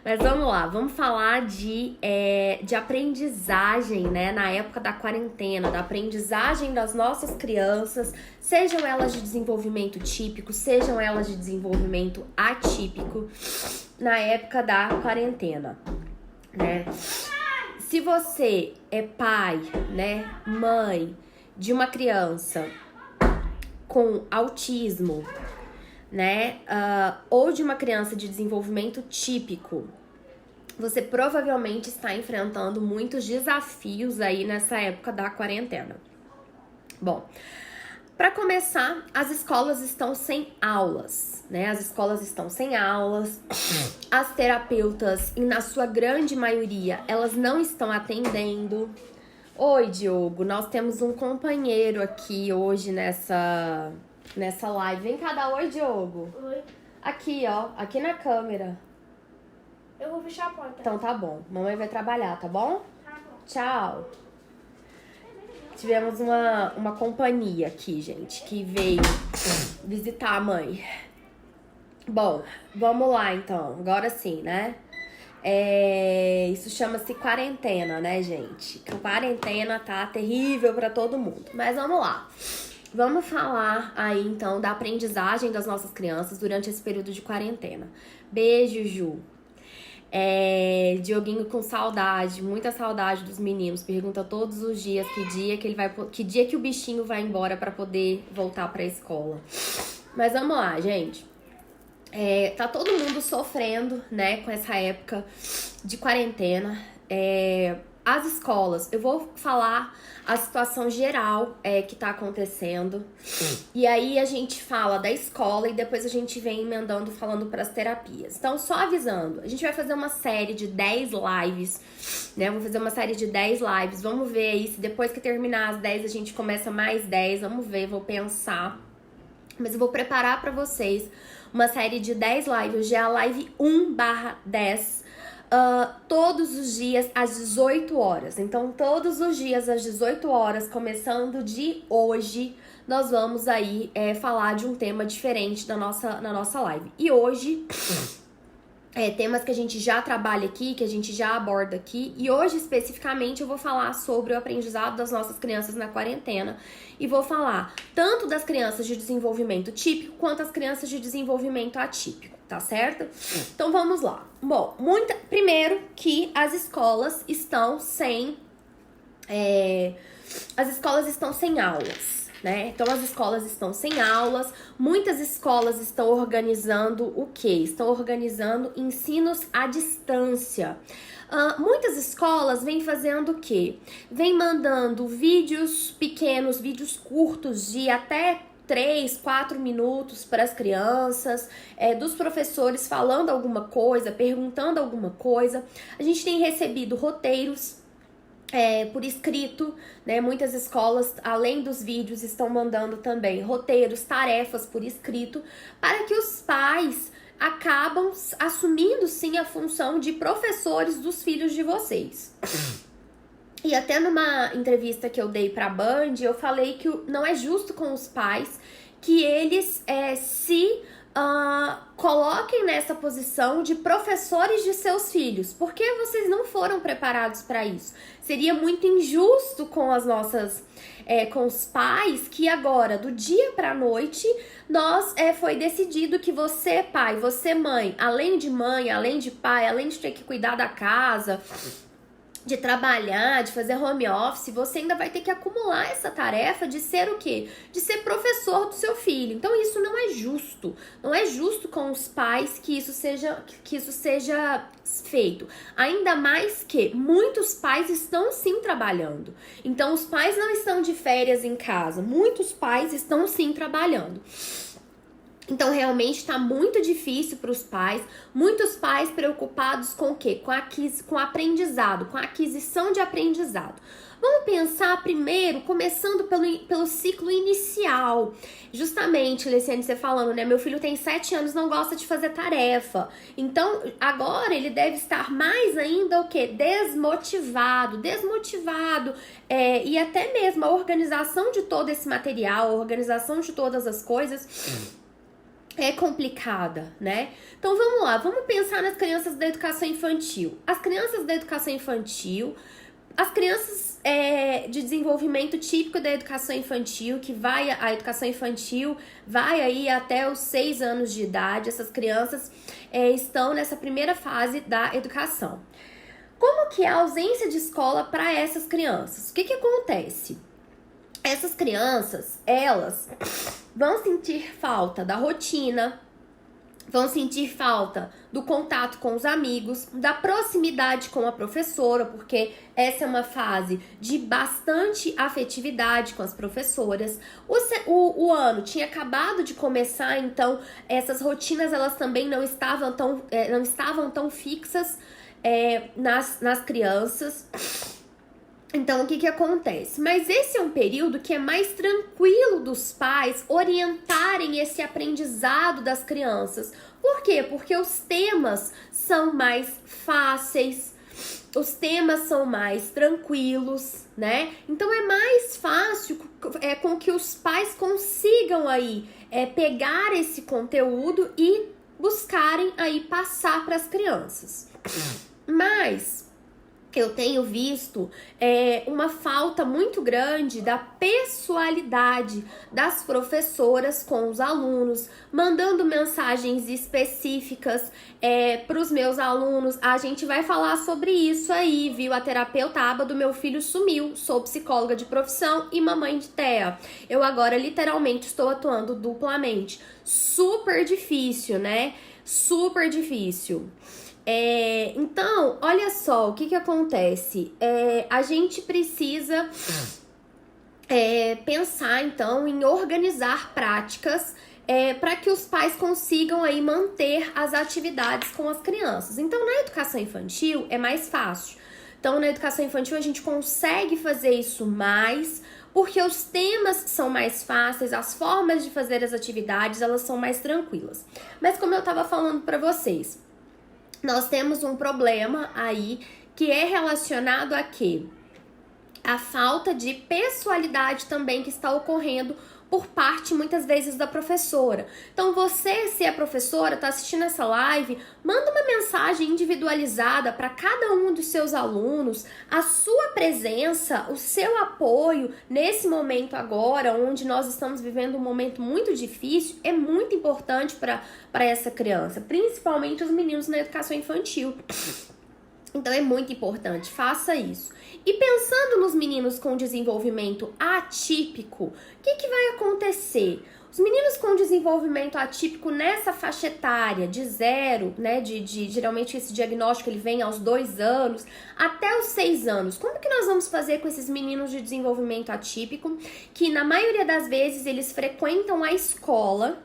Mas vamos lá, vamos falar de aprendizagem, né? Na época da quarentena, da aprendizagem das nossas crianças, sejam elas de desenvolvimento típico, sejam elas de desenvolvimento atípico, na época da quarentena, né? Se você é pai, né, mãe de uma criança com autismo, né, ou de uma criança de desenvolvimento típico, você provavelmente está enfrentando muitos desafios aí nessa época da quarentena. Bom, para começar, as escolas estão sem aulas, né? As escolas estão sem aulas, as terapeutas, na sua grande maioria, elas não estão atendendo. Oi, Diogo, nós temos um companheiro aqui hoje nessa live. Vem cá dar oi, Diogo. Oi. Aqui, ó, aqui na câmera. Eu vou fechar a porta. Então tá bom, mamãe vai trabalhar, tá bom? Tá bom. Tchau. Tivemos uma companhia aqui, gente, que veio visitar a mãe. Bom, vamos lá então, agora sim, né? Isso chama-se quarentena, né, gente? Que a quarentena tá terrível pra todo mundo. Mas vamos lá. Vamos falar aí então da aprendizagem das nossas crianças durante esse período de quarentena. Beijo, Ju. Dioguinho com saudade, muita saudade dos meninos. Pergunta todos os dias que dia que o bichinho vai embora pra poder voltar pra escola. Mas vamos lá, gente. Tá todo mundo sofrendo, né, com essa época de quarentena. As escolas, eu vou falar a situação geral que tá acontecendo. E aí a gente fala da escola e depois a gente vem emendando falando pras terapias. Então, só avisando, a gente vai fazer uma série de 10 lives, né? Vou fazer uma série de 10 lives. Vamos ver aí se depois que terminar as 10 a gente começa mais 10. Vamos ver, vou pensar. Mas eu vou preparar pra vocês uma série de 10 lives. Hoje é a live 1/10. Todos os dias às 18 horas. Então, todos os dias às 18 horas, começando de hoje, nós vamos aí falar de um tema diferente na nossa live. E hoje, temas que a gente já trabalha aqui, que a gente já aborda aqui. E hoje, especificamente, eu vou falar sobre o aprendizado das nossas crianças na quarentena. E vou falar tanto das crianças de desenvolvimento típico, quanto as crianças de desenvolvimento atípico. Tá certo? Então vamos lá. Bom, primeiro que as escolas estão sem aulas, né? Então as escolas estão sem aulas. Muitas escolas estão organizando o quê? Estão organizando ensinos à distância. Muitas escolas vêm fazendo o quê? Vêm mandando vídeos pequenos, vídeos curtos de até 3, 4 minutos para as crianças, dos professores falando alguma coisa, perguntando alguma coisa. A gente tem recebido roteiros por escrito, né? Muitas escolas, além dos vídeos, estão mandando também roteiros, tarefas por escrito, para que os pais acabam assumindo sim a função de professores dos filhos de vocês. E até numa entrevista que eu dei pra Band, eu falei que não é justo com os pais que eles coloquem nessa posição de professores de seus filhos, porque vocês não foram preparados para isso. Seria muito injusto com com os pais que agora, do dia pra noite, foi decidido que você, pai, você, mãe, além de pai, além de ter que cuidar da casa, de trabalhar, de fazer home office, você ainda vai ter que acumular essa tarefa de ser o quê? De ser professor do seu filho. Então isso não é justo. Não é justo com os pais que isso seja feito. Ainda mais que muitos pais estão sim trabalhando. Então os pais não estão de férias em casa. Muitos pais estão sim trabalhando. Então, realmente está muito difícil para os pais, muitos pais preocupados com o quê? Com aprendizado, com a aquisição de aprendizado. Vamos pensar primeiro, começando pelo ciclo inicial. Justamente, Leciane, você falando, né? Meu filho tem 7 anos, não gosta de fazer tarefa. Então, agora ele deve estar mais ainda o quê? Desmotivado. E até mesmo a organização de todo esse material, a organização de todas as coisas é complicada, né? Então vamos lá, vamos pensar nas crianças da educação infantil. As crianças da educação infantil, as crianças de desenvolvimento típico da educação infantil, a educação infantil vai aí até os 6 anos de idade, essas crianças estão nessa primeira fase da educação. Como que é a ausência de escola para essas crianças? O que que acontece? Essas crianças, elas vão sentir falta da rotina, vão sentir falta do contato com os amigos, da proximidade com a professora, porque essa é uma fase de bastante afetividade com as professoras. O ano tinha acabado de começar, então essas rotinas elas também não estavam tão fixas nas crianças. Então, o que acontece? Mas esse é um período que é mais tranquilo dos pais orientarem esse aprendizado das crianças. Por quê? Porque os temas são mais fáceis, os temas são mais tranquilos, né? Então, é mais fácil com que os pais consigam aí pegar esse conteúdo e buscarem aí passar para as crianças. Mas eu tenho visto uma falta muito grande da pessoalidade das professoras com os alunos, mandando mensagens específicas para os meus alunos. A gente vai falar sobre isso aí, viu? A terapeuta aba do meu filho sumiu. Sou psicóloga de profissão e mamãe de TEA. Eu agora literalmente estou atuando duplamente. Super difícil, né? Super difícil. Então, olha só, o que acontece? A gente precisa pensar, então, em organizar práticas para que os pais consigam aí manter as atividades com as crianças. Então, na educação infantil é mais fácil. Então, na educação infantil a gente consegue fazer isso mais, porque os temas são mais fáceis, as formas de fazer as atividades, elas são mais tranquilas. Mas como eu estava falando para vocês, nós temos um problema aí que é relacionado a quê? A falta de pessoalidade também que está ocorrendo por parte, muitas vezes, da professora. Então, você, se é professora, está assistindo essa live, manda uma mensagem individualizada para cada um dos seus alunos, a sua presença, o seu apoio nesse momento agora, onde nós estamos vivendo um momento muito difícil, é muito importante para essa criança, principalmente os meninos na educação infantil. Então, é muito importante, faça isso. E pensando nos meninos com desenvolvimento atípico, o que vai acontecer? Os meninos com desenvolvimento atípico nessa faixa etária de 0, né, geralmente esse diagnóstico ele vem aos 2 anos, até os 6 anos. Como que nós vamos fazer com esses meninos de desenvolvimento atípico, que na maioria das vezes eles frequentam a escola,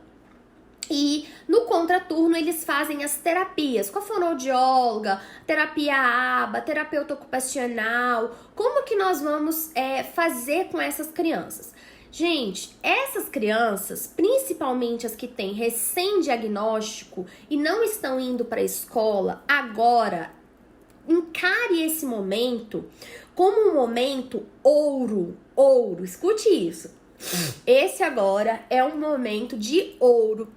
e no contraturno eles fazem as terapias com a fonoaudióloga, terapia ABA, terapeuta ocupacional? Como que nós vamos fazer com essas crianças? Gente, essas crianças, principalmente as que têm recém-diagnóstico e não estão indo para a escola agora, encare esse momento como um momento ouro, escute isso. Esse agora é um momento de ouro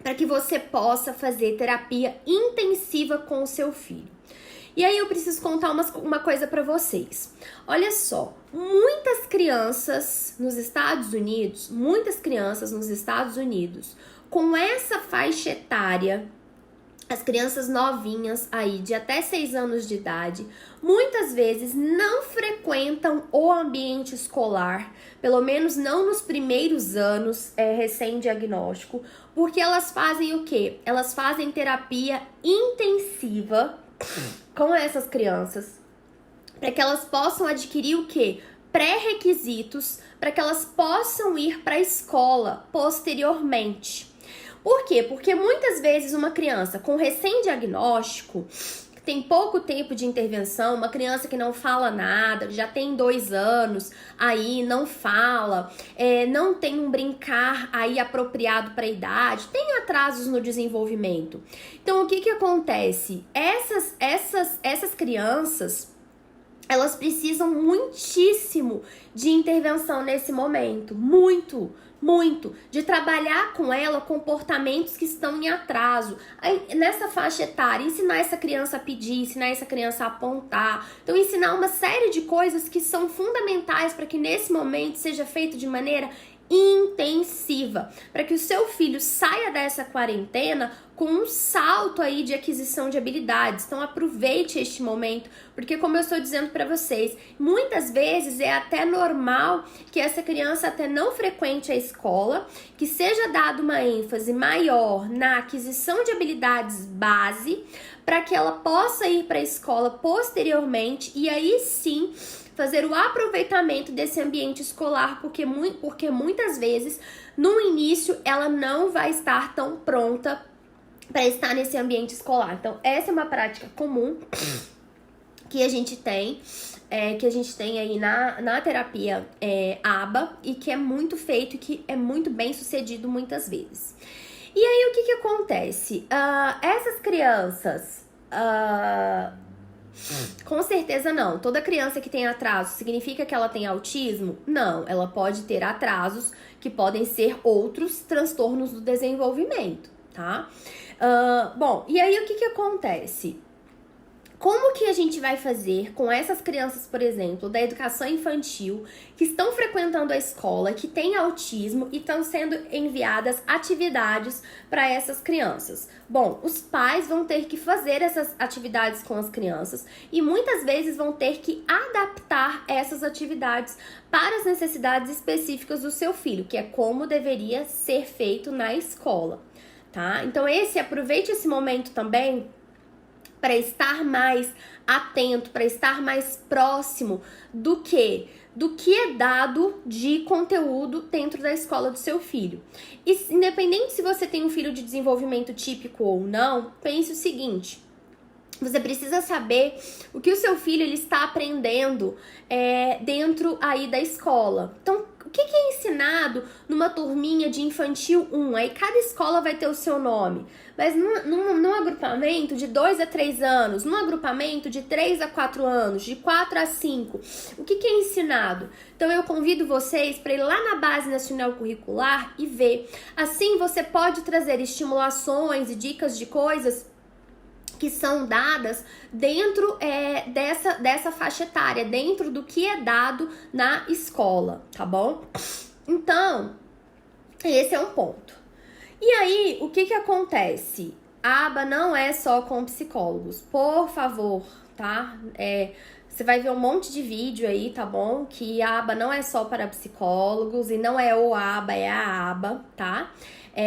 para que você possa fazer terapia intensiva com o seu filho. E aí eu preciso contar uma coisa para vocês. Olha só, muitas crianças nos Estados Unidos, com essa faixa etária, as crianças novinhas aí de até 6 anos de idade, muitas vezes não frequentam o ambiente escolar, pelo menos não nos primeiros anos recém-diagnóstico, porque elas fazem o quê? Elas fazem terapia intensiva com essas crianças, para que elas possam adquirir o quê? Pré-requisitos para que elas possam ir para a escola posteriormente. Por quê? Porque muitas vezes uma criança com recém-diagnóstico, que tem pouco tempo de intervenção, uma criança que não fala nada, já tem 2 anos, aí não fala, não tem um brincar aí apropriado para a idade, tem atrasos no desenvolvimento. Então, o que acontece? Essas crianças, elas precisam muitíssimo de intervenção nesse momento, muito, de trabalhar com ela comportamentos que estão em atraso. Aí, nessa faixa etária, ensinar essa criança a pedir, ensinar essa criança a apontar. Então, ensinar uma série de coisas que são fundamentais para que nesse momento seja feito de maneira intensiva, para que o seu filho saia dessa quarentena com um salto aí de aquisição de habilidades. Então aproveite este momento, porque como eu estou dizendo para vocês, muitas vezes é até normal que essa criança até não frequente a escola, que seja dado uma ênfase maior na aquisição de habilidades base, para que ela possa ir para a escola posteriormente e aí sim fazer o aproveitamento desse ambiente escolar, porque muitas vezes, no início, ela não vai estar tão pronta para estar nesse ambiente escolar. Então, essa é uma prática comum que a gente tem, aí na terapia ABA, e que é muito feito e que é muito bem sucedido muitas vezes. E aí, o que acontece? Essas crianças... Com certeza não. Toda criança que tem atraso significa que ela tem autismo? Não, ela pode ter atrasos que podem ser outros transtornos do desenvolvimento, tá? Bom, e aí o que acontece? Como que a gente vai fazer com essas crianças, por exemplo, da educação infantil, que estão frequentando a escola, que têm autismo e estão sendo enviadas atividades para essas crianças? Bom, os pais vão ter que fazer essas atividades com as crianças e muitas vezes vão ter que adaptar essas atividades para as necessidades específicas do seu filho, que é como deveria ser feito na escola, tá? Então aproveite esse momento também para estar mais atento, para estar mais próximo do que é dado de conteúdo dentro da escola do seu filho. E independente se você tem um filho de desenvolvimento típico ou não, pense o seguinte: você precisa saber o que o seu filho ele está aprendendo dentro aí da escola. Então, o que é ensinado numa turminha de infantil 1? Aí cada escola vai ter o seu nome. Mas num agrupamento de 2 a 3 anos, num agrupamento de 3 a 4 anos, de 4 a 5, o que é ensinado? Então eu convido vocês para ir lá na Base Nacional Curricular e ver. Assim você pode trazer estimulações e dicas de coisas que são dadas dentro dessa faixa etária, dentro do que é dado na escola, tá bom? Então, esse é um ponto. E aí, o que acontece? A aba não é só com psicólogos, por favor, tá? Você vai ver um monte de vídeo aí, tá bom? Que a aba não é só para psicólogos e não é o aba, é a aba, tá?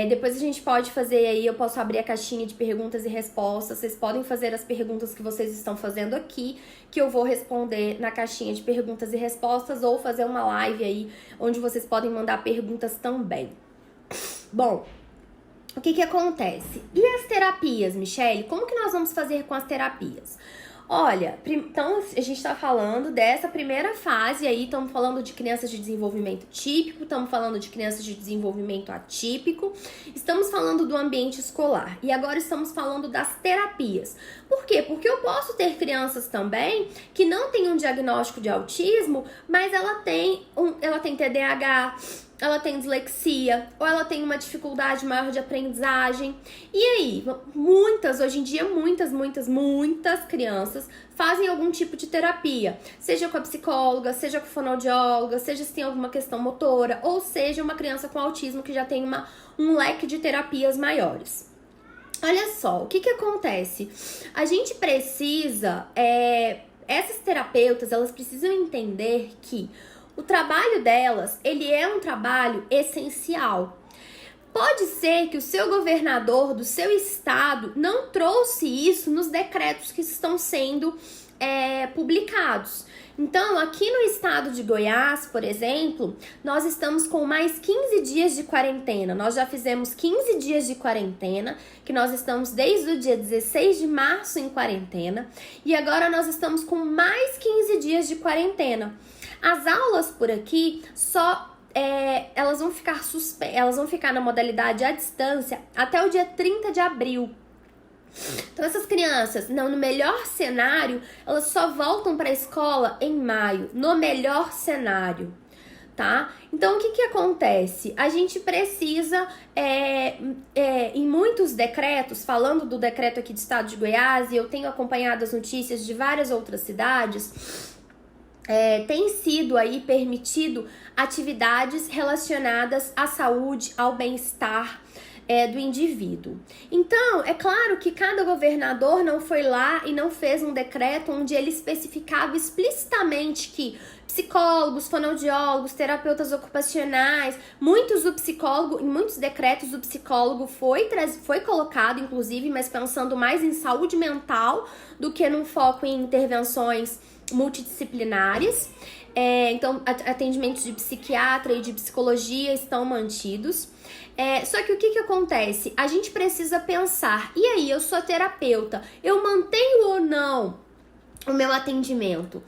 Depois a gente pode fazer aí, eu posso abrir a caixinha de perguntas e respostas. Vocês podem fazer as perguntas que vocês estão fazendo aqui, que eu vou responder na caixinha de perguntas e respostas, ou fazer uma live aí, onde vocês podem mandar perguntas também. Bom, o que acontece? E as terapias, Michele? Como que nós vamos fazer com as terapias? Olha, então a gente está falando dessa primeira fase aí, estamos falando de crianças de desenvolvimento típico, estamos falando de crianças de desenvolvimento atípico, estamos falando do ambiente escolar e agora estamos falando das terapias. Por quê? Porque eu posso ter crianças também que não têm um diagnóstico de autismo, mas ela tem TDAH, ela tem dislexia, ou ela tem uma dificuldade maior de aprendizagem. E aí, hoje em dia, muitas crianças fazem algum tipo de terapia, seja com a psicóloga, seja com a fonoaudióloga, seja se tem alguma questão motora, ou seja uma criança com autismo que já tem um leque de terapias maiores. Olha só, o que acontece? A gente precisa, essas terapeutas, elas precisam entender que o trabalho delas, ele é um trabalho essencial. Pode ser que o seu governador do seu estado não trouxe isso nos decretos que estão sendo publicados. Então, aqui no estado de Goiás, por exemplo, nós estamos com mais 15 dias de quarentena. Nós já fizemos 15 dias de quarentena, que nós estamos desde o dia 16 de março em quarentena, e agora nós estamos com mais 15 dias de quarentena. As aulas por aqui elas vão ficar na modalidade à distância até o dia 30 de abril. Então essas crianças, no melhor cenário, elas só voltam para a escola em maio, no melhor cenário, tá? Então o que acontece? A gente precisa, em muitos decretos, falando do decreto aqui do estado de Goiás, e eu tenho acompanhado as notícias de várias outras cidades, tem sido aí permitido atividades relacionadas à saúde, ao bem-estar do indivíduo. Então, é claro que cada governador não foi lá e não fez um decreto onde ele especificava explicitamente que psicólogos, fonoaudiólogos, terapeutas ocupacionais, em muitos decretos o psicólogo foi colocado, inclusive, mas pensando mais em saúde mental do que num foco em intervenções multidisciplinares. Então, atendimentos de psiquiatra e de psicologia estão mantidos. Só que o que acontece? A gente precisa pensar, e aí, eu sou terapeuta, eu mantenho ou não o meu atendimento?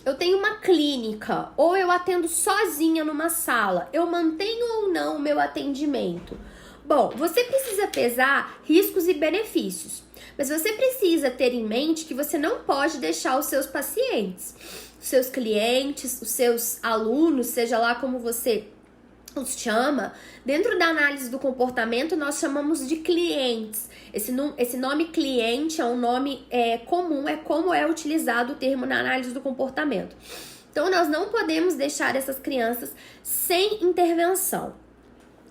Eu tenho uma clínica, ou eu atendo sozinha numa sala, eu mantenho ou não o meu atendimento? Bom, você precisa pesar riscos e benefícios, mas você precisa ter em mente que você não pode deixar os seus pacientes, os seus clientes, os seus alunos, seja lá como você os chama. Dentro da análise do comportamento, nós chamamos de clientes. Esse nome cliente é um nome comum, é como é utilizado o termo na análise do comportamento. Então, nós não podemos deixar essas crianças sem intervenção.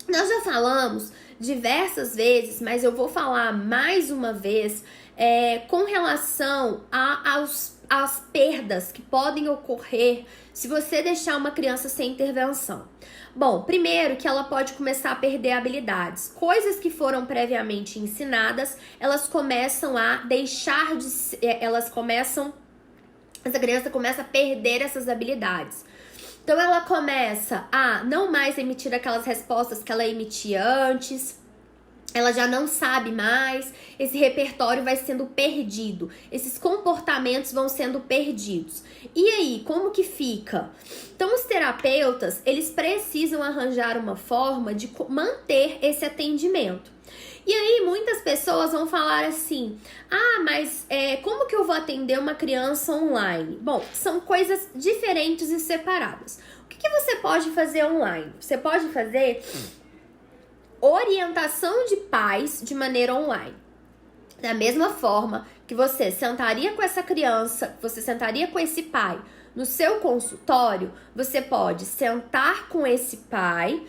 Nós já falamos diversas vezes, mas eu vou falar mais uma vez com relação às perdas que podem ocorrer se você deixar uma criança sem intervenção. Bom, primeiro que ela pode começar a perder habilidades. Coisas que foram previamente ensinadas, elas começam a deixar de ser, essa criança começa a perder essas habilidades. Então ela começa a não mais emitir aquelas respostas que ela emitia antes. Ela já não sabe mais, esse repertório vai sendo perdido, esses comportamentos vão sendo perdidos. E aí, como que fica? Então, os terapeutas, eles precisam arranjar uma forma de manter esse atendimento. E aí, muitas pessoas vão falar assim, mas como que eu vou atender uma criança online? Bom, são coisas diferentes e separadas. O que você pode fazer online? Você pode fazer orientação de pais de maneira online. Da mesma forma que você sentaria com essa criança, você sentaria com esse pai no seu consultório, você pode sentar com esse pai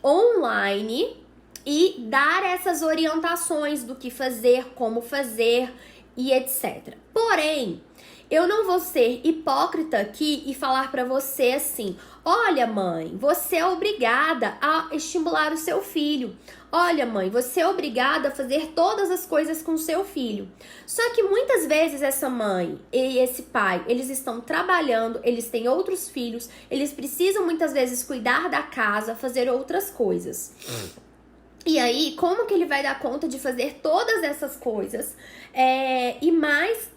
online e dar essas orientações do que fazer, como fazer e etc. Porém, eu não vou ser hipócrita aqui e falar pra você assim, olha mãe, você é obrigada a estimular o seu filho. Olha mãe, você é obrigada a fazer todas as coisas com o seu filho. Só que muitas vezes essa mãe e esse pai, eles estão trabalhando, eles têm outros filhos, eles precisam muitas vezes cuidar da casa, fazer outras coisas. E aí, como que ele vai dar conta de fazer todas essas coisas e mais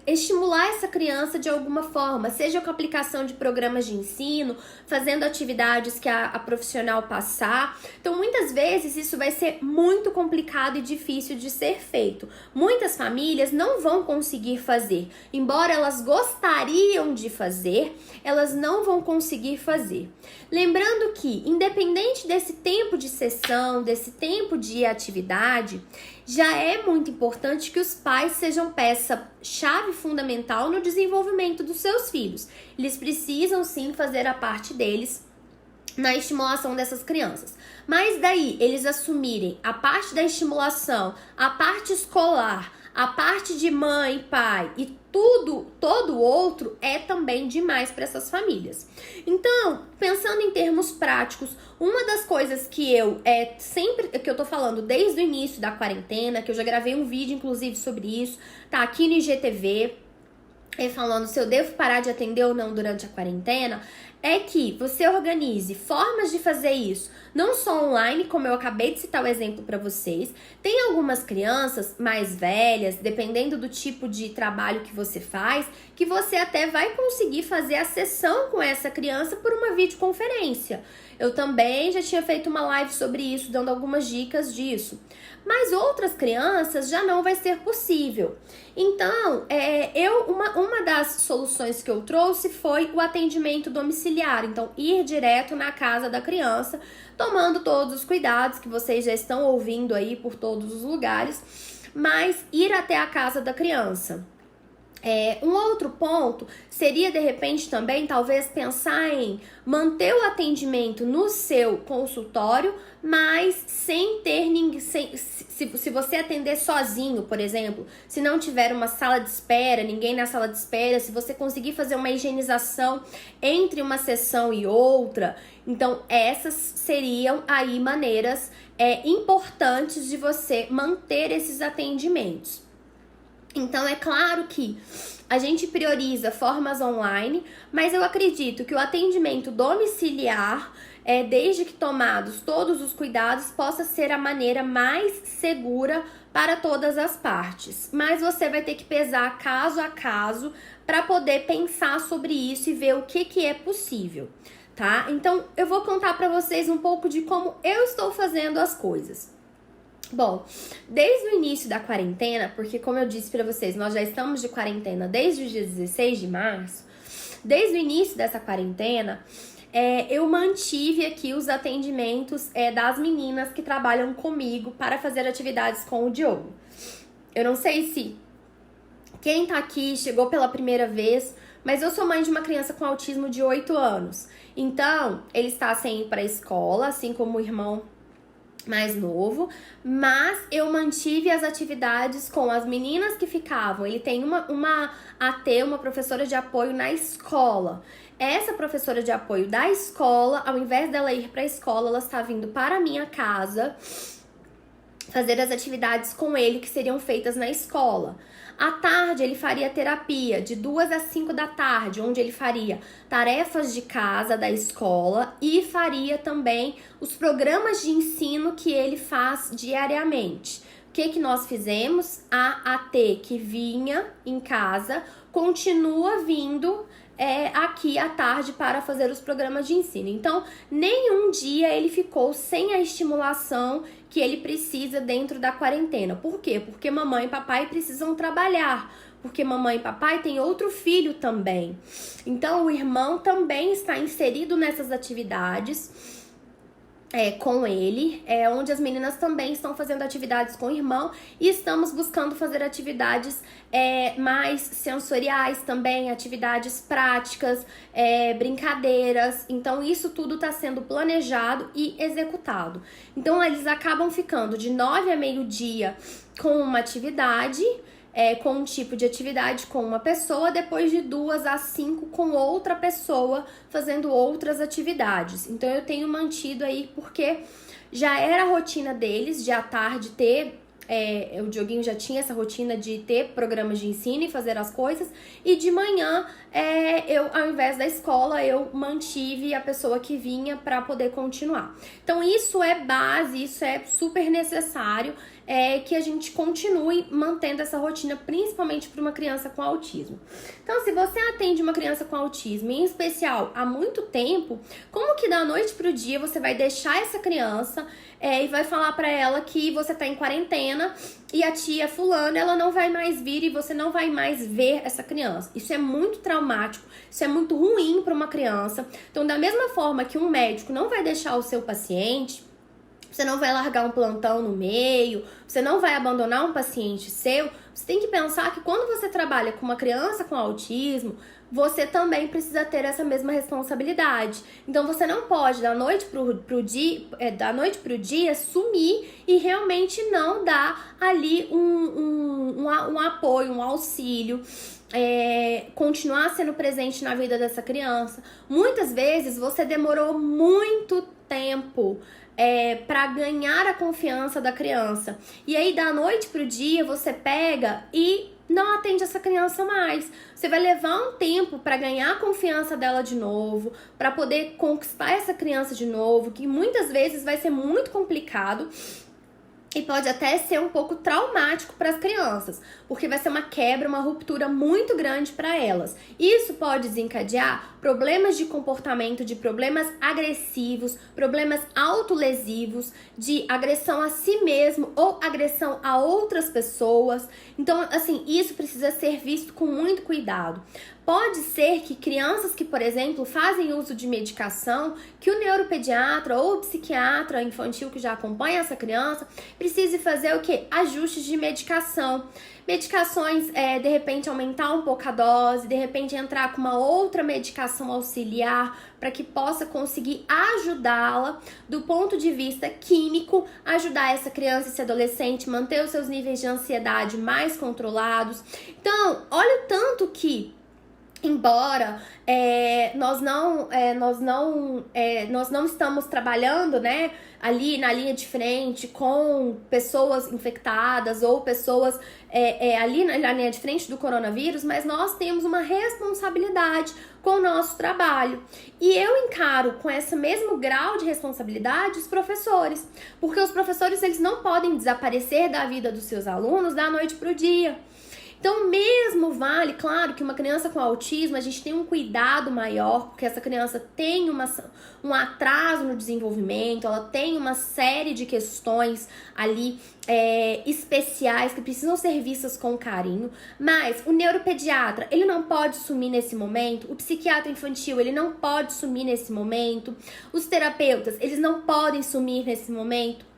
estimular essa criança de alguma forma, seja com a aplicação de programas de ensino, fazendo atividades que a profissional passar. Então, muitas vezes, isso vai ser muito complicado e difícil de ser feito. Muitas famílias não vão conseguir fazer. Embora elas gostariam de fazer, elas não vão conseguir fazer. Lembrando que, independente desse tempo de sessão, desse tempo de atividade, já é muito importante que os pais sejam peça-chave fundamental no desenvolvimento dos seus filhos. Eles precisam sim fazer a parte deles na estimulação dessas crianças. Mas daí, eles assumirem a parte da estimulação, a parte escolar, a parte de mãe, pai e todo outro é também demais para essas famílias. Então, pensando em termos práticos, uma das coisas que eu que eu tô falando desde o início da quarentena, que eu já gravei um vídeo inclusive sobre isso, tá aqui no IGTV, falando se eu devo parar de atender ou não durante a quarentena, é que você organize formas de fazer isso, não só online, como eu acabei de citar o exemplo para vocês. Tem algumas crianças mais velhas, dependendo do tipo de trabalho que você faz, que você até vai conseguir fazer a sessão com essa criança por uma videoconferência. Eu também já tinha feito uma live sobre isso, dando algumas dicas disso. Mas outras crianças já não vai ser possível. Então, uma das soluções que eu trouxe foi o atendimento domiciliar. Então, ir direto na casa da criança, tomando todos os cuidados que vocês já estão ouvindo aí por todos os lugares, mas ir até a casa da criança. Um outro ponto seria, de repente, também, talvez pensar em manter o atendimento no seu consultório, mas sem ter ninguém. Se você atender sozinho, por exemplo, se não tiver uma sala de espera, ninguém na sala de espera, se você conseguir fazer uma higienização entre uma sessão e outra, então essas seriam aí maneiras importantes de você manter esses atendimentos. Então, é claro que a gente prioriza formas online, mas eu acredito que o atendimento domiciliar, desde que tomados todos os cuidados, possa ser a maneira mais segura para todas as partes. Mas você vai ter que pesar caso a caso para poder pensar sobre isso e ver o que é possível, tá? Então, eu vou contar para vocês um pouco de como eu estou fazendo as coisas. Bom, desde o início da quarentena, porque como eu disse pra vocês, nós já estamos de quarentena desde o dia 16 de março, desde o início dessa quarentena, eu mantive aqui os atendimentos das meninas que trabalham comigo para fazer atividades com o Diogo. Eu não sei se quem tá aqui chegou pela primeira vez, mas eu sou mãe de uma criança com autismo de 8 anos. Então, ele está sem ir pra escola, assim como o irmão mais novo, mas eu mantive as atividades com as meninas que ficavam. Ele tem uma AT, uma professora de apoio na escola. Essa professora de apoio da escola, ao invés dela ir para a escola, ela está vindo para a minha casa fazer as atividades com ele que seriam feitas na escola. À tarde, ele faria terapia de 2 às 5 da tarde, onde ele faria tarefas de casa da escola e faria também os programas de ensino que ele faz diariamente. O que nós fizemos? A AT que vinha em casa continua vindo aqui à tarde para fazer os programas de ensino. Então, nenhum dia ele ficou sem a estimulação que ele precisa dentro da quarentena. Por quê? Porque mamãe e papai precisam trabalhar. Porque mamãe e papai têm outro filho também. Então, o irmão também está inserido nessas atividades com ele, onde as meninas também estão fazendo atividades com o irmão e estamos buscando fazer atividades mais sensoriais também, atividades práticas, brincadeiras. Então, isso tudo está sendo planejado e executado. Então, eles acabam ficando de 9 a meio-dia com uma atividade, com um tipo de atividade com uma pessoa, depois de 2 às 5 com outra pessoa fazendo outras atividades. Então eu tenho mantido aí porque já era a rotina deles de à tarde ter, o Dioguinho já tinha essa rotina de ter programas de ensino e fazer as coisas, e de manhã eu, ao invés da escola, eu mantive a pessoa que vinha para poder continuar. Então isso é base, isso é super necessário, que a gente continue mantendo essa rotina, principalmente para uma criança com autismo. Então, se você atende uma criança com autismo, em especial há muito tempo, como que da noite pro dia você vai deixar essa criança e vai falar para ela que você tá em quarentena e a tia fulana, ela não vai mais vir e você não vai mais ver essa criança? Isso é muito traumático, isso é muito ruim para uma criança. Então, da mesma forma que um médico não vai deixar o seu paciente, você não vai largar um plantão no meio, você não vai abandonar um paciente seu, você tem que pensar que quando você trabalha com uma criança com autismo, você também precisa ter essa mesma responsabilidade. Então você não pode, da noite pro dia, sumir e realmente não dar ali um apoio, um auxílio. Continuar sendo presente na vida dessa criança. Muitas vezes você demorou muito tempo para ganhar a confiança da criança. E aí, da noite pro dia, você pega e não atende essa criança mais. Você vai levar um tempo para ganhar a confiança dela de novo, para poder conquistar essa criança de novo, que muitas vezes vai ser muito complicado. E pode até ser um pouco traumático para as crianças, porque vai ser uma quebra, uma ruptura muito grande para elas. Isso pode desencadear problemas de comportamento, de problemas agressivos, problemas autolesivos, de agressão a si mesmo ou agressão a outras pessoas. Então, assim, isso precisa ser visto com muito cuidado. Pode ser que crianças que, por exemplo, fazem uso de medicação, que o neuropediatra ou o psiquiatra infantil que já acompanha essa criança precise fazer o quê? Ajustes de medicação. Medicações, de repente, aumentar um pouco a dose, de repente entrar com uma outra medicação auxiliar para que possa conseguir ajudá-la do ponto de vista químico, ajudar essa criança, esse adolescente, manter os seus níveis de ansiedade mais controlados. Então, olha o tanto que embora nós não estamos trabalhando, né, ali na linha de frente com pessoas infectadas ou pessoas ali na linha de frente do coronavírus, mas nós temos uma responsabilidade com o nosso trabalho. E eu encaro com esse mesmo grau de responsabilidade os professores, porque os professores eles não podem desaparecer da vida dos seus alunos da noite para o dia. Então, mesmo vale, claro, que uma criança com autismo, a gente tem um cuidado maior, porque essa criança tem um atraso no desenvolvimento, ela tem uma série de questões ali especiais que precisam ser vistas com carinho, mas o neuropediatra, ele não pode sumir nesse momento, o psiquiatra infantil, ele não pode sumir nesse momento, os terapeutas, eles não podem sumir nesse momento.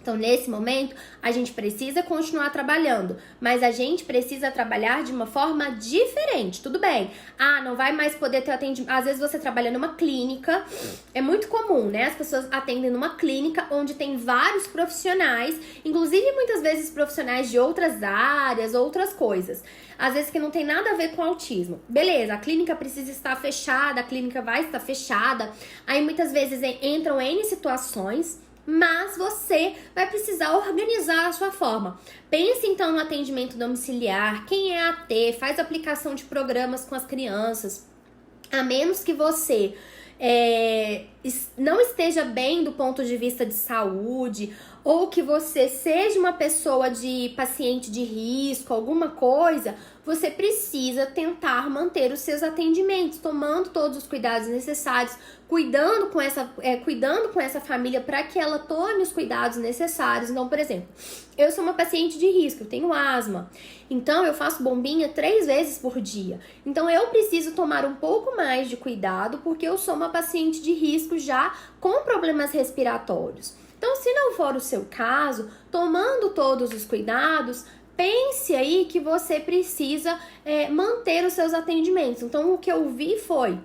Então, nesse momento, a gente precisa continuar trabalhando, mas a gente precisa trabalhar de uma forma diferente, tudo bem? Não vai mais poder ter atendimento. Às vezes você trabalha numa clínica, é muito comum, né? As pessoas atendem numa clínica onde tem vários profissionais, inclusive muitas vezes profissionais de outras áreas, outras coisas. Às vezes que não tem nada a ver com autismo. Beleza, a clínica precisa estar fechada, a clínica vai estar fechada. Aí muitas vezes entram N situações, mas você vai precisar organizar a sua forma. Pense então no atendimento domiciliar, quem é AT, faz aplicação de programas com as crianças, a menos que você não esteja bem do ponto de vista de saúde, ou que você seja uma pessoa de paciente de risco, alguma coisa, você precisa tentar manter os seus atendimentos, tomando todos os cuidados necessários, cuidando com essa família para que ela tome os cuidados necessários. Então, por exemplo, eu sou uma paciente de risco, eu tenho asma, então eu faço bombinha 3 vezes por dia. Então, eu preciso tomar um pouco mais de cuidado porque eu sou uma paciente de risco já com problemas respiratórios. Então, se não for o seu caso, tomando todos os cuidados, pense aí que você precisa manter os seus atendimentos. Então, o que eu vi foi,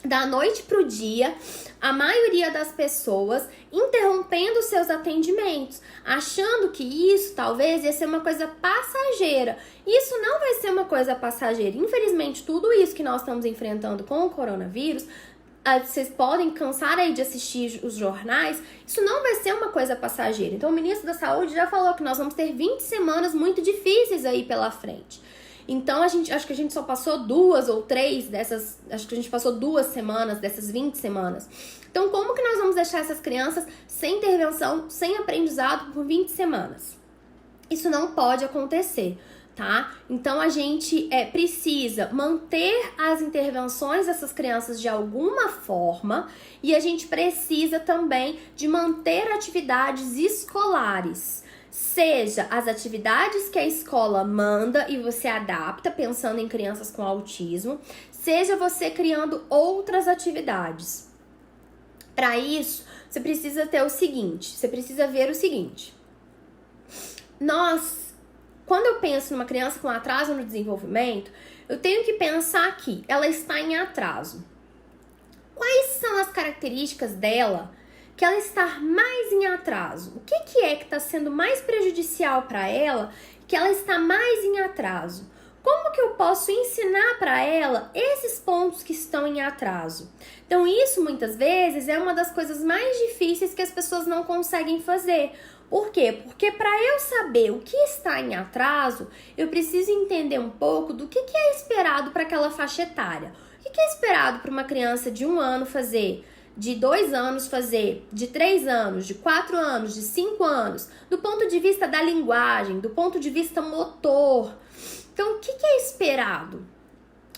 da noite pro dia, a maioria das pessoas interrompendo seus atendimentos, achando que isso talvez ia ser uma coisa passageira. Isso não vai ser uma coisa passageira. Infelizmente, tudo isso que nós estamos enfrentando com o coronavírus, vocês podem cansar aí de assistir os jornais, isso não vai ser uma coisa passageira. Então, o ministro da Saúde já falou que nós vamos ter 20 semanas muito difíceis aí pela frente. Então, acho que a gente só passou 2 ou 3 dessas, acho que a gente passou 2 semanas dessas 20 semanas. Então, como que nós vamos deixar essas crianças sem intervenção, sem aprendizado por 20 semanas? Isso não pode acontecer, tá? Então, a gente precisa manter as intervenções dessas crianças de alguma forma e a gente precisa também de manter atividades escolares. Seja as atividades que a escola manda e você adapta, pensando em crianças com autismo, seja você criando outras atividades. Para isso, você precisa ter o seguinte, você precisa ver o seguinte. Quando eu penso numa criança com atraso no desenvolvimento, eu tenho que pensar que ela está em atraso. Quais são as características dela que ela está mais em atraso? O que é que está sendo mais prejudicial para ela que ela está mais em atraso? como que eu posso ensinar para ela esses pontos que estão em atraso? Então, isso muitas vezes é uma das coisas mais difíceis que as pessoas não conseguem fazer. Por quê? Porque para eu saber o que está em atraso, eu preciso entender um pouco do que é esperado para aquela faixa etária. O que é esperado para uma criança de 1 ano fazer, de 2 anos fazer, de 3 anos, de 4 anos, de 5 anos, do ponto de vista da linguagem, do ponto de vista motor. Então, o que é esperado?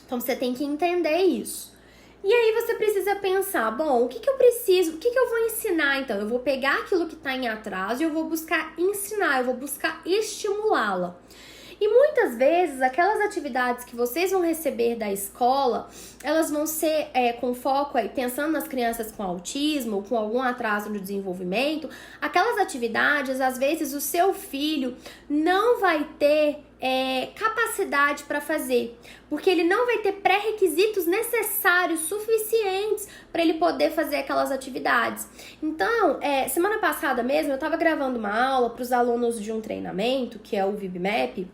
Então, você tem que entender isso. E aí, você precisa pensar, bom, o que eu preciso, o que eu vou ensinar, então? Eu vou pegar aquilo que está em atraso e eu vou buscar ensinar, eu vou buscar estimulá-la. E muitas vezes, aquelas atividades que vocês vão receber da escola, elas vão ser com foco, pensando nas crianças com autismo, com algum atraso no desenvolvimento, aquelas atividades, às vezes, o seu filho não vai ter capacidade para fazer, porque ele não vai ter pré-requisitos necessários, suficientes para ele poder fazer aquelas atividades. Então, semana passada mesmo, eu estava gravando uma aula para os alunos de um treinamento, que é o VibMap,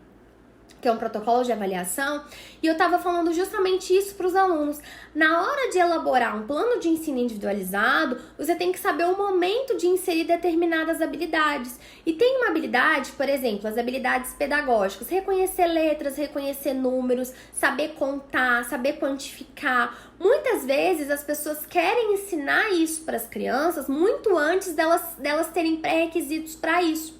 que é um protocolo de avaliação, e eu estava falando justamente isso para os alunos. Na hora de elaborar um plano de ensino individualizado, você tem que saber o momento de inserir determinadas habilidades. E tem uma habilidade, por exemplo, as habilidades pedagógicas, reconhecer letras, reconhecer números, saber contar, saber quantificar. Muitas vezes as pessoas querem ensinar isso para as crianças muito antes delas terem pré-requisitos para isso.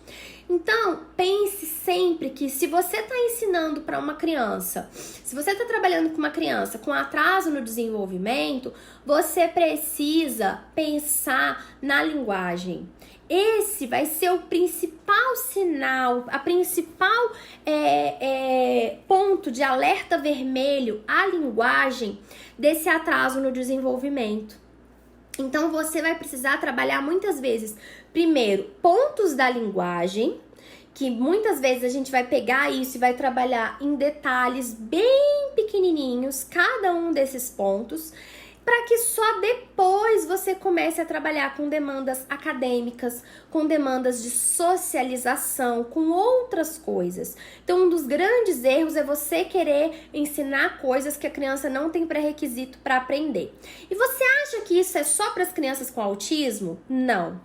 Então, pense sempre que se você está ensinando para uma criança, se você está trabalhando com uma criança com atraso no desenvolvimento, você precisa pensar na linguagem. Esse vai ser o principal sinal, a principal ponto de alerta vermelho à linguagem desse atraso no desenvolvimento. Então, você vai precisar trabalhar muitas vezes, primeiro, pontos da linguagem, que muitas vezes a gente vai pegar isso e vai trabalhar em detalhes bem pequenininhos, cada um desses pontos, para que só depois você comece a trabalhar com demandas acadêmicas, com demandas de socialização, com outras coisas. Então, um dos grandes erros é você querer ensinar coisas que a criança não tem pré-requisito para aprender. E você acha que isso é só para as crianças com autismo? Não.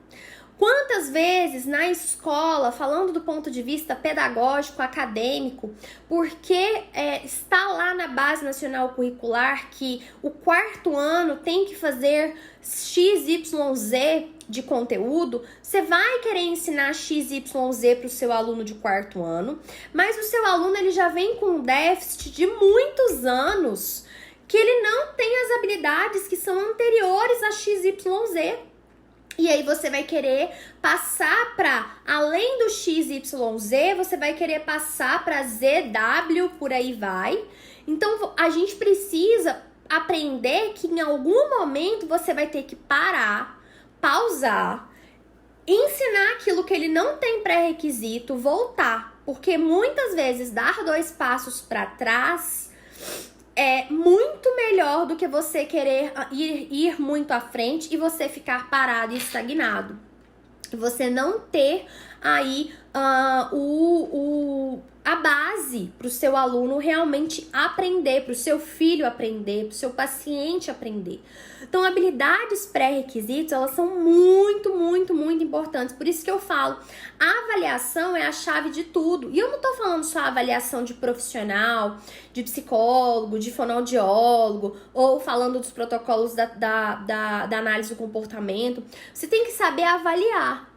Quantas vezes na escola, falando do ponto de vista pedagógico, acadêmico, porque está lá na Base Nacional Curricular que o 4º ano tem que fazer XYZ de conteúdo, você vai querer ensinar XYZ para o seu aluno de 4º ano, mas o seu aluno ele já vem com um déficit de muitos anos, que ele não tem as habilidades que são anteriores a XYZ. E aí você vai querer passar para, além do XYZ, você vai querer passar para ZW, por aí vai. Então, a gente precisa aprender que em algum momento você vai ter que parar, pausar, ensinar aquilo que ele não tem pré-requisito, voltar. Porque muitas vezes dar 2 passos para trás é muito melhor do que você querer ir muito à frente e você ficar parado e estagnado. Você não ter aí a base para o seu aluno realmente aprender, para o seu filho aprender, para o seu paciente aprender. Então, habilidades pré-requisitos, elas são muito, muito, muito importantes. Por isso que eu falo, a avaliação é a chave de tudo. E eu não tô falando só avaliação de profissional, de psicólogo, de fonoaudiólogo, ou falando dos protocolos da análise do comportamento. Você tem que saber avaliar.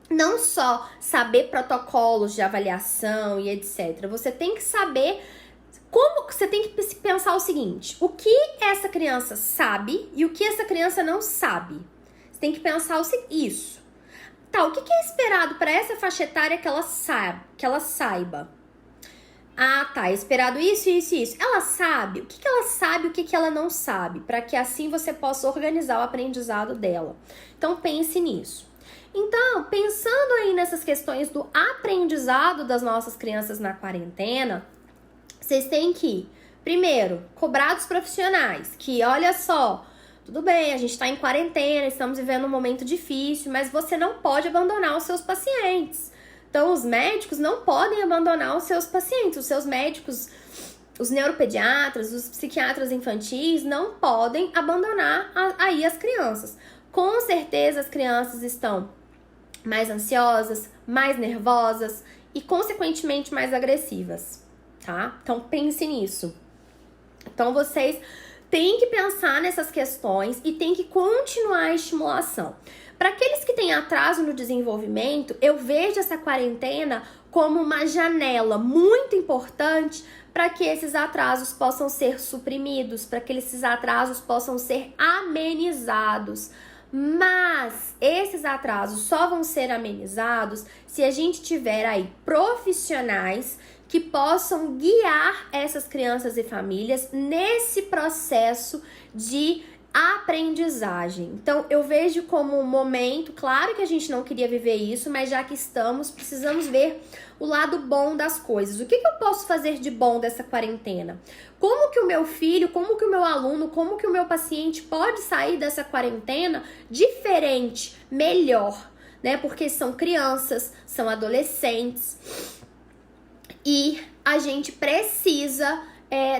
Não só saber protocolos de avaliação e etc. Você tem que saber como, você tem que pensar o seguinte: o que essa criança sabe e o que essa criança não sabe. Você tem que pensar isso. Tá, o que é esperado para essa faixa etária que ela saiba? Ah, tá, é esperado isso, isso e isso. Ela sabe? O que ela sabe e o que ela não sabe? Para que assim você possa organizar o aprendizado dela. Então pense nisso. Então, pensando aí nessas questões do aprendizado das nossas crianças na quarentena, vocês têm que, primeiro, cobrar dos profissionais, que olha só, tudo bem, a gente tá em quarentena, estamos vivendo um momento difícil, mas você não pode abandonar os seus pacientes. Então, os médicos não podem abandonar os seus pacientes, os seus médicos os neuropediatras, os psiquiatras infantis não podem abandonar aí as crianças. Com certeza as crianças estão mais ansiosas, mais nervosas e, consequentemente, mais agressivas, tá? Então, pense nisso. Então, vocês têm que pensar nessas questões e têm que continuar a estimulação. Para aqueles que têm atraso no desenvolvimento, eu vejo essa quarentena como uma janela muito importante para que esses atrasos possam ser suprimidos, para que esses atrasos possam ser amenizados. Mas esses atrasos só vão ser amenizados se a gente tiver aí profissionais que possam guiar essas crianças e famílias nesse processo de aprendizagem. Então, eu vejo como um momento, claro que a gente não queria viver isso, mas já que estamos, precisamos ver o lado bom das coisas. O que eu posso fazer de bom dessa quarentena? Como que o meu filho, como que o meu aluno, como que o meu paciente pode sair dessa quarentena diferente, melhor, né? Porque são crianças, são adolescentes e a gente precisa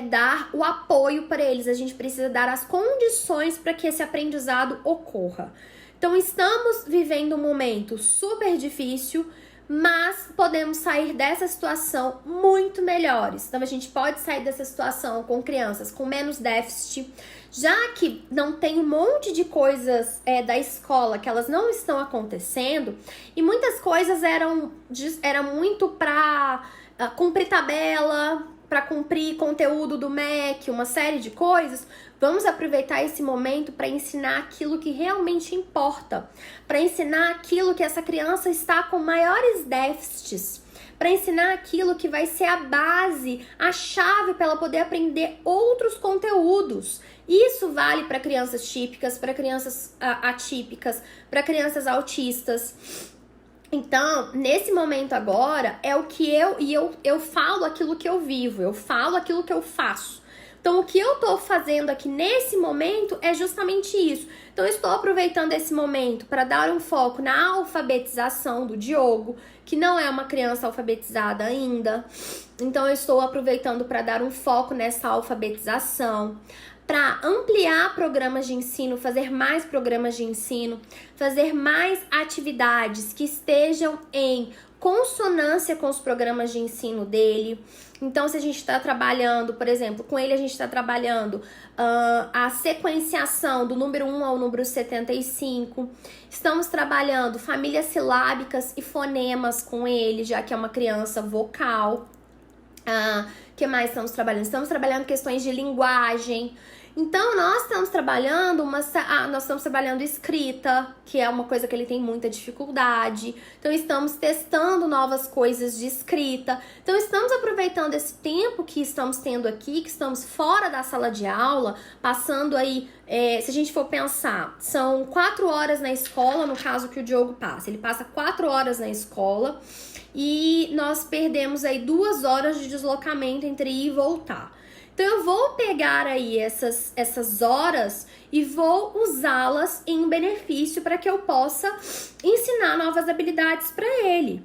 dar o apoio para eles, a gente precisa dar as condições para que esse aprendizado ocorra. Então, estamos vivendo um momento super difícil, mas podemos sair dessa situação muito melhores. Então, a gente pode sair dessa situação com crianças com menos déficit, já que não tem um monte de coisas da escola que elas não estão acontecendo, e muitas coisas eram muito para cumprir tabela, para cumprir conteúdo do MEC, uma série de coisas. Vamos aproveitar esse momento para ensinar aquilo que realmente importa, para ensinar aquilo que essa criança está com maiores déficits, para ensinar aquilo que vai ser a base, a chave para ela poder aprender outros conteúdos. Isso vale para crianças típicas, para crianças atípicas, para crianças autistas. Então, nesse momento agora, é o que eu falo aquilo que eu vivo, eu falo aquilo que eu faço. Então, o que eu tô fazendo aqui nesse momento é justamente isso. Então, eu estou aproveitando esse momento para dar um foco na alfabetização do Diogo, que não é uma criança alfabetizada ainda. Então, eu estou aproveitando para dar um foco nessa alfabetização, para ampliar programas de ensino, fazer mais programas de ensino, fazer mais atividades que estejam em consonância com os programas de ensino dele. Então, se a gente está trabalhando, por exemplo, com ele a gente está trabalhando a sequenciação do número 1 ao número 75. Estamos trabalhando famílias silábicas e fonemas com ele, já que é uma criança vocal. Que mais estamos trabalhando? Estamos trabalhando questões de linguagem. Então, nós estamos trabalhando escrita, que é uma coisa que ele tem muita dificuldade. Então, estamos testando novas coisas de escrita. Então, estamos aproveitando esse tempo que estamos tendo aqui, que estamos fora da sala de aula, passando aí, se a gente for pensar, são 4 horas na escola, no caso que o Diogo passa. Ele passa 4 horas na escola e nós perdemos aí 2 horas de deslocamento entre ir e voltar. Então, eu vou pegar aí essas horas e vou usá-las em benefício para que eu possa ensinar novas habilidades para ele.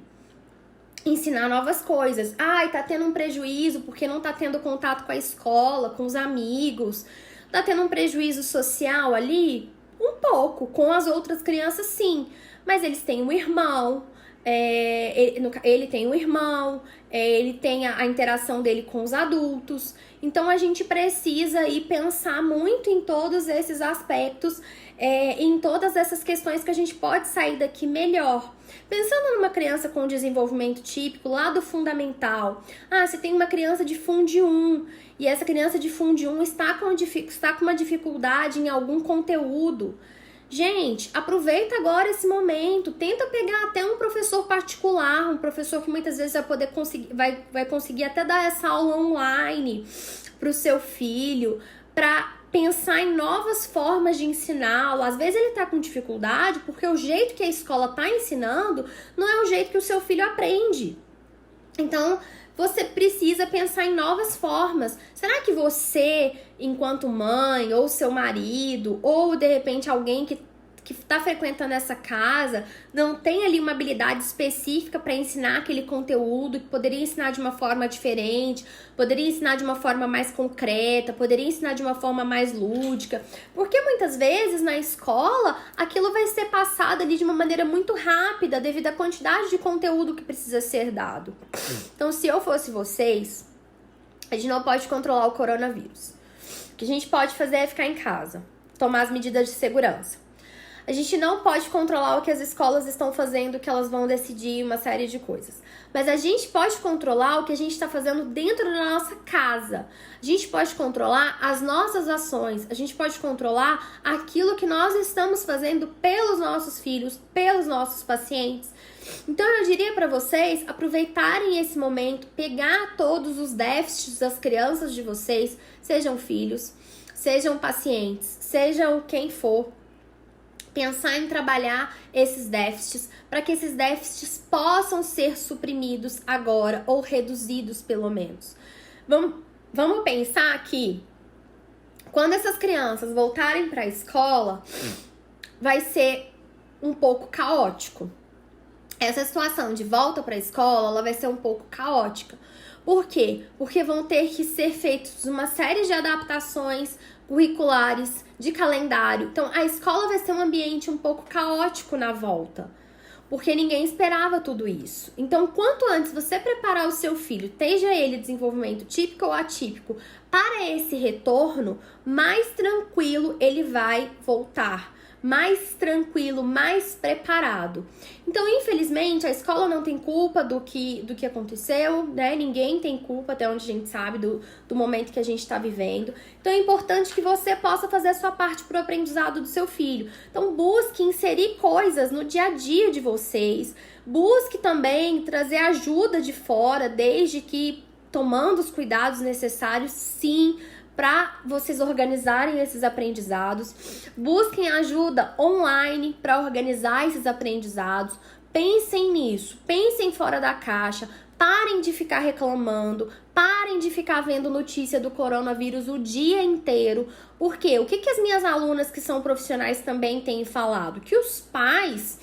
Ensinar novas coisas. Tá tendo um prejuízo porque não tá tendo contato com a escola, com os amigos. Tá tendo um prejuízo social ali? Um pouco. Com as outras crianças, sim. Mas eles têm um irmão. Ele tem um irmão, ele tem a interação dele com os adultos. Então, a gente precisa aí pensar muito em todos esses aspectos, em todas essas questões que a gente pode sair daqui melhor. Pensando numa criança com desenvolvimento típico lá do fundamental. Você tem uma criança de Fundi 1 e essa criança de Fundi 1 está com uma dificuldade em algum conteúdo. Gente, aproveita agora esse momento, tenta pegar até um professor particular, um professor que muitas vezes vai conseguir até dar essa aula online para o seu filho, para pensar em novas formas de ensiná-lo. Às vezes ele está com dificuldade porque o jeito que a escola está ensinando não é o jeito que o seu filho aprende. Então, você precisa pensar em novas formas. Será que você, enquanto mãe, ou seu marido, ou de repente alguém que que está frequentando essa casa não tem ali uma habilidade específica para ensinar aquele conteúdo, que poderia ensinar de uma forma diferente, poderia ensinar de uma forma mais concreta, poderia ensinar de uma forma mais lúdica, porque muitas vezes na escola aquilo vai ser passado ali de uma maneira muito rápida devido à quantidade de conteúdo que precisa ser dado. Então, se eu fosse vocês, a gente não pode controlar o coronavírus. O que a gente pode fazer é ficar em casa, tomar as medidas de segurança. A gente não pode controlar o que as escolas estão fazendo, que elas vão decidir uma série de coisas. Mas a gente pode controlar o que a gente está fazendo dentro da nossa casa. A gente pode controlar as nossas ações. A gente pode controlar aquilo que nós estamos fazendo pelos nossos filhos, pelos nossos pacientes. Então eu diria para vocês aproveitarem esse momento, pegar todos os déficits das crianças de vocês, sejam filhos, sejam pacientes, sejam quem for, pensar em trabalhar esses déficits para que esses déficits possam ser suprimidos agora ou reduzidos pelo menos. Vamos pensar que quando essas crianças voltarem para a escola, vai ser um pouco caótico. Essa situação de volta para a escola, ela vai ser um pouco caótica. Por quê? Porque vão ter que ser feitas uma série de adaptações curriculares, de calendário. Então, a escola vai ser um ambiente um pouco caótico na volta, porque ninguém esperava tudo isso. Então, quanto antes você preparar o seu filho, seja ele desenvolvimento típico ou atípico, para esse retorno, mais tranquilo ele vai voltar. Mais tranquilo, mais preparado. Então, infelizmente, a escola não tem culpa do que aconteceu, né? Ninguém tem culpa, até onde a gente sabe, do momento que a gente está vivendo. Então, é importante que você possa fazer a sua parte para o aprendizado do seu filho. Então, busque inserir coisas no dia a dia de vocês. Busque também trazer ajuda de fora, desde que tomando os cuidados necessários, sim, para vocês organizarem esses aprendizados. Busquem ajuda online para organizar esses aprendizados. Pensem nisso, pensem fora da caixa. Parem de ficar reclamando, parem de ficar vendo notícia do coronavírus o dia inteiro. Por quê? O que as minhas alunas que são profissionais também têm falado? Que os pais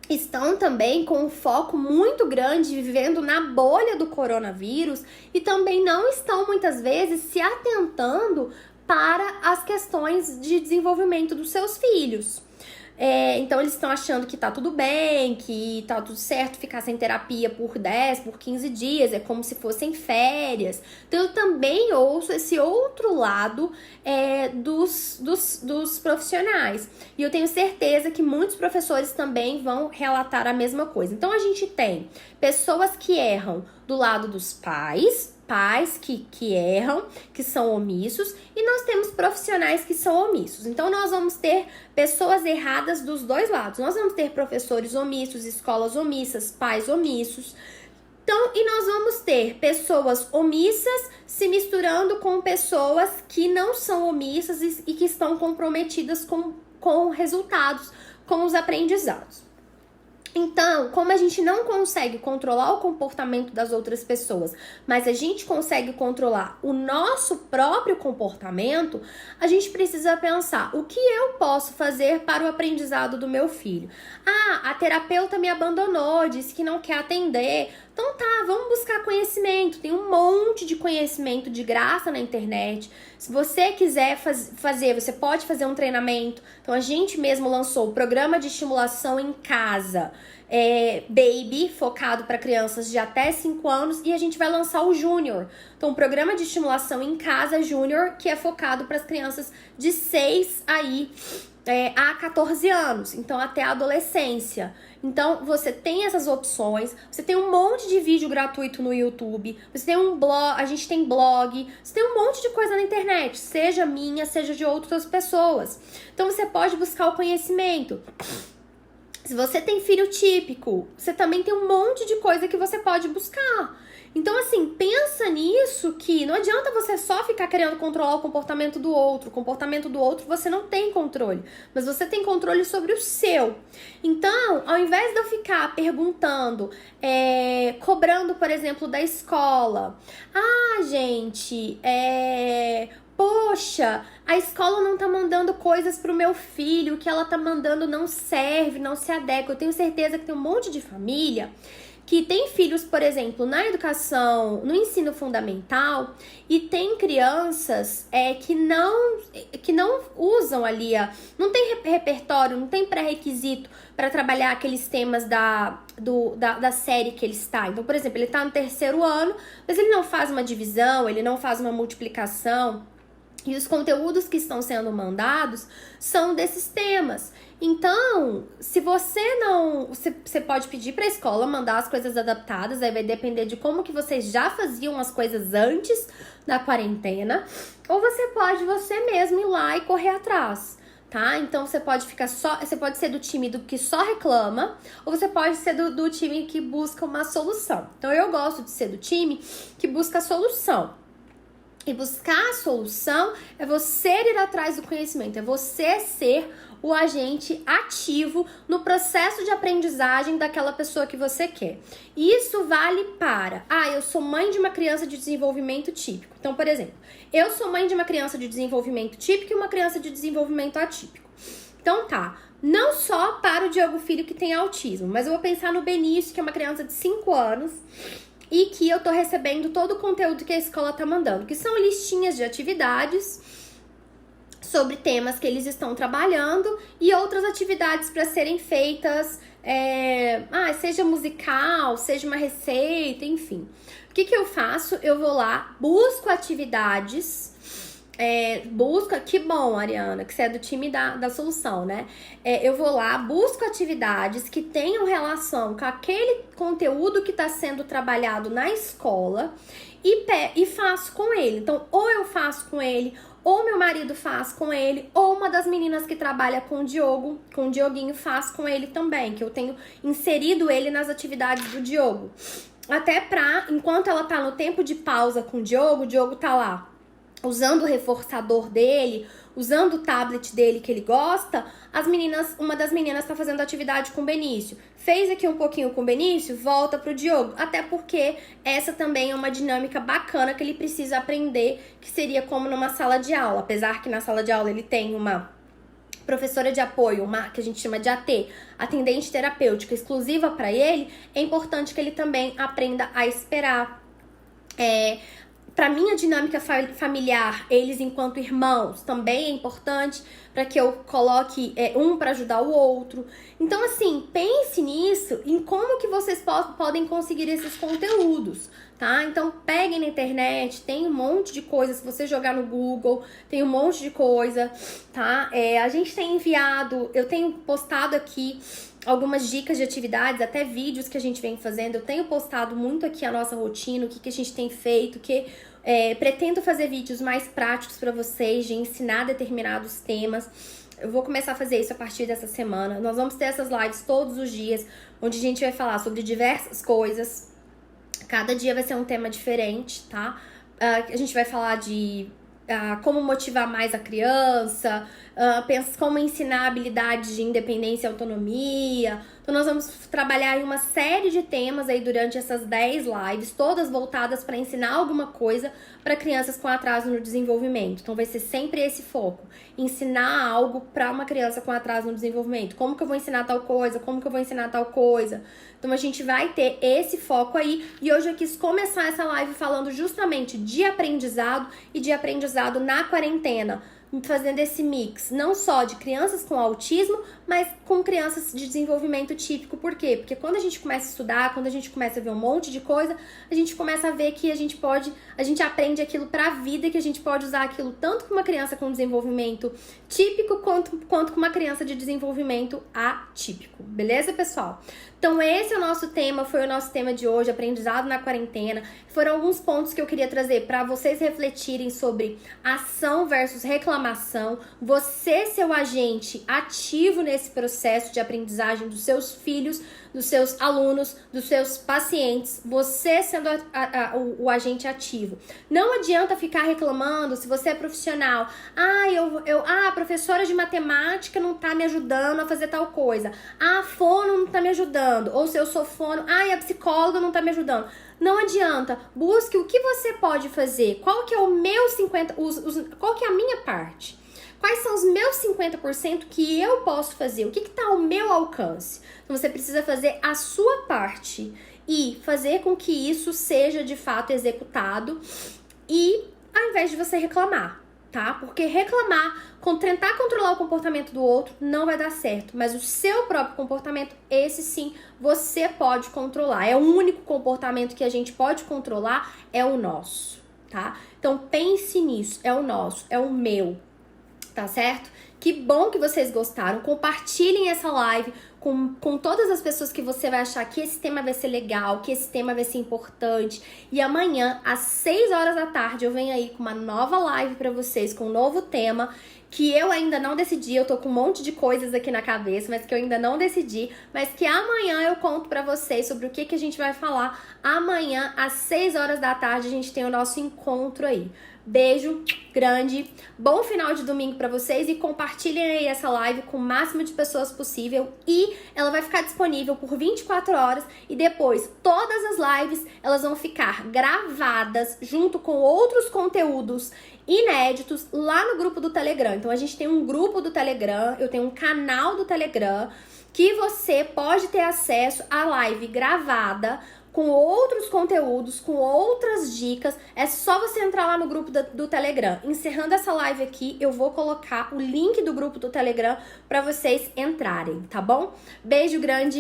estão também com um foco muito grande vivendo na bolha do coronavírus e também não estão muitas vezes se atentando para as questões de desenvolvimento dos seus filhos. Então eles estão achando que tá tudo bem, que tá tudo certo ficar sem terapia por 10, por 15 dias, é como se fossem férias. Então eu também ouço esse outro lado dos profissionais. E eu tenho certeza que muitos professores também vão relatar a mesma coisa. Então a gente tem pessoas que erram do lado dos pais que erram, que são omissos, e nós temos profissionais que são omissos. Então, nós vamos ter pessoas erradas dos dois lados. Nós vamos ter professores omissos, escolas omissas, pais omissos. Então, e nós vamos ter pessoas omissas se misturando com pessoas que não são omissas e que estão comprometidas com resultados, com os aprendizados. Então, como a gente não consegue controlar o comportamento das outras pessoas, mas a gente consegue controlar o nosso próprio comportamento, a gente precisa pensar, o que eu posso fazer para o aprendizado do meu filho? Ah, a terapeuta me abandonou, disse que não quer atender. Então tá, vamos buscar conhecimento. Tem um monte de conhecimento de graça na internet. Se você quiser fazer, você pode fazer um treinamento. Então a gente mesmo lançou o programa de estimulação em casa, Baby, focado para crianças de até 5 anos, e a gente vai lançar o Júnior. Então, o programa de estimulação em casa Júnior, que é focado para as crianças de 6 a 14 anos, então até a adolescência. Então, você tem essas opções, você tem um monte de vídeo gratuito no YouTube, você tem um blog, a gente tem blog, você tem um monte de coisa na internet, seja minha, seja de outras pessoas. Então, você pode buscar o conhecimento. Se você tem filho típico, você também tem um monte de coisa que você pode buscar. Então, assim, pensa nisso, que não adianta você só ficar querendo controlar o comportamento do outro. O comportamento do outro você não tem controle, mas você tem controle sobre o seu. Então, ao invés de eu ficar perguntando, cobrando, por exemplo, da escola. Ah, gente, poxa, a escola não tá mandando coisas pro meu filho, o que ela tá mandando não serve, não se adequa. Eu tenho certeza que tem um monte de família que tem filhos, por exemplo, na educação, no ensino fundamental, e tem crianças que não usam ali, não tem repertório, não tem pré-requisito para trabalhar aqueles temas da série que ele está. Então, por exemplo, ele está no 3º ano, mas ele não faz uma divisão, ele não faz uma multiplicação. E os conteúdos que estão sendo mandados são desses temas. Então, se você não... Você pode pedir para a escola mandar as coisas adaptadas, aí vai depender de como que vocês já faziam as coisas antes da quarentena. Ou você pode você mesmo ir lá e correr atrás, tá? Então, você pode ser do time que só reclama, ou você pode ser do time que busca uma solução. Então, eu gosto de ser do time que busca a solução. E buscar a solução é você ir atrás do conhecimento, é você ser o agente ativo no processo de aprendizagem daquela pessoa que você quer. E isso vale para, eu sou mãe de uma criança de desenvolvimento típico. Então, por exemplo, eu sou mãe de uma criança de desenvolvimento típico e uma criança de desenvolvimento atípico. Então tá, não só para o Diogo Filho que tem autismo, mas eu vou pensar no Benício, que é uma criança de 5 anos, e que eu tô recebendo todo o conteúdo que a escola tá mandando, que são listinhas de atividades sobre temas que eles estão trabalhando e outras atividades para serem feitas, seja musical, seja uma receita, enfim. O que eu faço? Eu vou lá, busco atividades, que bom, Ariana, que você é do time da solução, né? Eu vou lá, busco atividades que tenham relação com aquele conteúdo que está sendo trabalhado na escola e faço com ele. Então, ou eu faço com ele, ou meu marido faz com ele, ou uma das meninas que trabalha com o Dioguinho, faz com ele também, que eu tenho inserido ele nas atividades do Diogo. Até enquanto ela tá no tempo de pausa com o Diogo tá lá usando o reforçador dele, usando o tablet dele que ele gosta, uma das meninas tá fazendo atividade com o Benício. Fez aqui um pouquinho com o Benício, volta pro Diogo. Até porque essa também é uma dinâmica bacana que ele precisa aprender, que seria como numa sala de aula. Apesar que na sala de aula ele tem uma professora de apoio, que a gente chama de AT, atendente terapêutica exclusiva para ele, é importante que ele também aprenda a esperar. Para minha dinâmica familiar, eles enquanto irmãos, também é importante para que eu coloque um para ajudar o outro. Então, assim, pense nisso, em como que vocês podem conseguir esses conteúdos, tá? Então, peguem na internet, tem um monte de coisa, se você jogar no Google, tem um monte de coisa, tá? A gente tem enviado, eu tenho postado aqui algumas dicas de atividades, até vídeos que a gente vem fazendo. Eu tenho postado muito aqui a nossa rotina, o que a gente tem feito, pretendo fazer vídeos mais práticos para vocês, de ensinar determinados temas. Eu vou começar a fazer isso a partir dessa semana. Nós vamos ter essas lives todos os dias, onde a gente vai falar sobre diversas coisas. Cada dia vai ser um tema diferente, tá? A gente vai falar de como motivar mais a criança, como ensinar habilidades de independência e autonomia. Então, nós vamos trabalhar em uma série de temas aí durante essas 10 lives, todas voltadas para ensinar alguma coisa para crianças com atraso no desenvolvimento. Então, vai ser sempre esse foco, ensinar algo para uma criança com atraso no desenvolvimento. Como que eu vou ensinar tal coisa? Como que eu vou ensinar tal coisa? Então, a gente vai ter esse foco aí. E hoje eu quis começar essa live falando justamente de aprendizado e de aprendizado na quarentena, fazendo esse mix, não só de crianças com autismo, mas com crianças de desenvolvimento típico. Por quê? Porque quando a gente começa a estudar, quando a gente começa a ver um monte de coisa, a gente começa a ver que a gente aprende aquilo pra vida, que a gente pode usar aquilo tanto com uma criança com desenvolvimento típico, quanto com uma criança de desenvolvimento atípico. Beleza, pessoal? Então esse é o nosso tema, foi o nosso tema de hoje, aprendizado na quarentena. Foram alguns pontos que eu queria trazer para vocês refletirem sobre ação versus reclamação reclamação, você ser o agente ativo nesse processo de aprendizagem dos seus filhos, dos seus alunos, dos seus pacientes, você sendo o agente ativo. Não adianta ficar reclamando se você é profissional. A professora de matemática não tá me ajudando a fazer tal coisa. A fono não tá me ajudando. Ou se eu sou fono, a psicóloga não tá me ajudando. Não adianta, busque o que você pode fazer, qual que é o meu 50%, qual que é a minha parte, quais são os meus 50% que eu posso fazer, o que está ao meu alcance. Então você precisa fazer a sua parte e fazer com que isso seja de fato executado e ao invés de você reclamar, tá? Porque reclamar, tentar controlar o comportamento do outro não vai dar certo, mas o seu próprio comportamento, esse sim, você pode controlar. É o único comportamento que a gente pode controlar, é o nosso, tá? Então pense nisso, é o nosso, é o meu, tá certo? Que bom que vocês gostaram, compartilhem essa live com todas as pessoas que você vai achar que esse tema vai ser legal, que esse tema vai ser importante. E amanhã, às 6 horas da tarde, eu venho aí com uma nova live pra vocês, com um novo tema, que eu ainda não decidi, eu tô com um monte de coisas aqui na cabeça, mas que eu ainda não decidi, mas que amanhã eu conto pra vocês sobre o que a gente vai falar. Amanhã, às 6 horas da tarde, a gente tem o nosso encontro aí. Beijo grande, bom final de domingo pra vocês e compartilhem aí essa live com o máximo de pessoas possível e ela vai ficar disponível por 24 horas e depois todas as lives elas vão ficar gravadas junto com outros conteúdos inéditos lá no grupo do Telegram. Então a gente tem um grupo do Telegram, eu tenho um canal do Telegram que você pode ter acesso à live gravada com outros conteúdos, com outras dicas. É só você entrar lá no grupo do Telegram. Encerrando essa live aqui, eu vou colocar o link do grupo do Telegram para vocês entrarem, tá bom? Beijo grande!